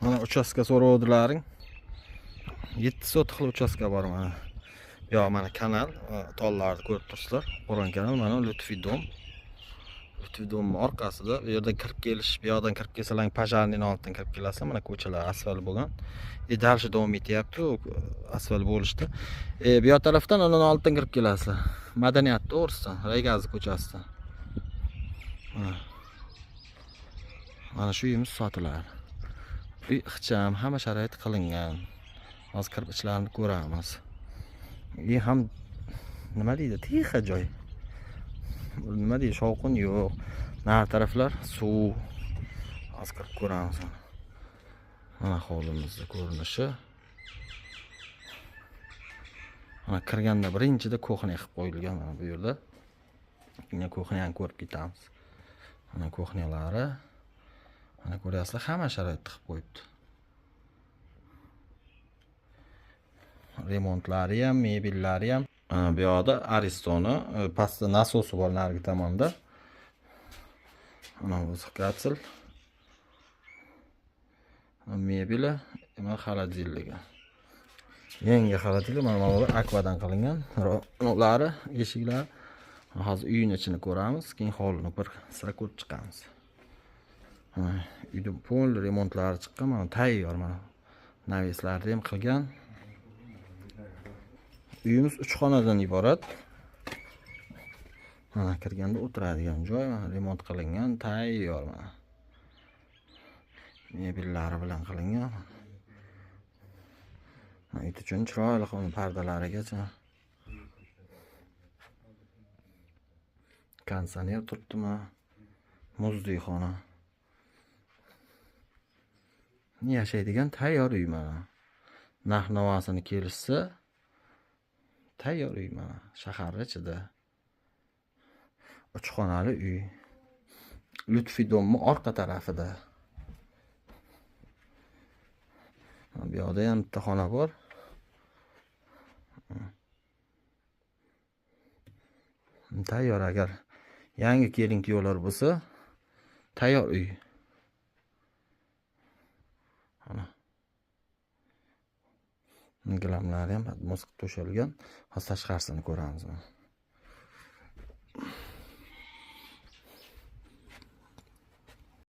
Mana uchastka so'rovdilaring. 7 sotixli uchastka bor mana. Yo, mana kanal, tollarni ko'rib turibsizlar. Qo'ron kanal, mana Lutfiy dom. Lutfiy domning orqasida bu yerda kirib kelish, bu yoqdan kirib kelsalang, Pajarning oldidan kirib kelasiz. Mana ko'chalar asfalt bo'lgan. Dalshi davom etyapti, asfalt bo'lishdi. Bu yoq tarafdan uning oldidan kirib kelasizlar. Madaniyat to'g'risidan, Raygazi ko'chasidan. Mana shu uyimiz sotiladi. Uy ixcham, hamma sharoit qilingan. Hozir kirib ichlarini ko'ramiz. Uy ham nima deydi? Tixa joy. Nima deydi? Shovqin yo'q. Nar taraflar suv. Hozir kirib ko'ramiz. Mana hovlimizda ko'rinishi. Mana kirganda birinchida kuxnya qilib qo'yilgan mana bu yerda. Yana kuxnyani ko'rib ketamiz. Mana kuxnyalari. Mana ko'ryapsizlar, hamma sharoit qilib qo'yibdi. Remontlari ham, mebellari ham. Bu yoqda Aristoni, pastda nasosi bor narigi tomonda. Mana bu skatsil. Mebeli, mana xolodilniki. Yangi xolodilnik mana bu akvadan qilingan. Ularni eshiklari. Hozir uyning ichini ko'ramiz, keyin hovlini bir sira ko'rib chiqamiz. Uyda pol remontlari chiqqan, mana tayyor mana. Naveslarni ham qilgan. Uyimiz 3 xonadan iborat. Mana kirganda o'tiradigan joy, mana remont qilingan, tayyor mana. Mebellari bilan qilingan. Mana it uchun chiroyli xona pardalarigacha. Konditsioner turibdimi? Muzdek xona. Yashaydigan tayyor uy mana. Narx-navosini kelishsa tayyor uy mana. Shahar ichida. 3 xonali uy. Lutfiy domning orqa tarafida. Bu yoqda ham bitta xona bor. Tayyor, agar yangi kelin kuyovlar bo'lsa, tayyor uy. Mana. Gilamlari ham mos to'shalgan. Hozir tashqarisini ko'ramiz.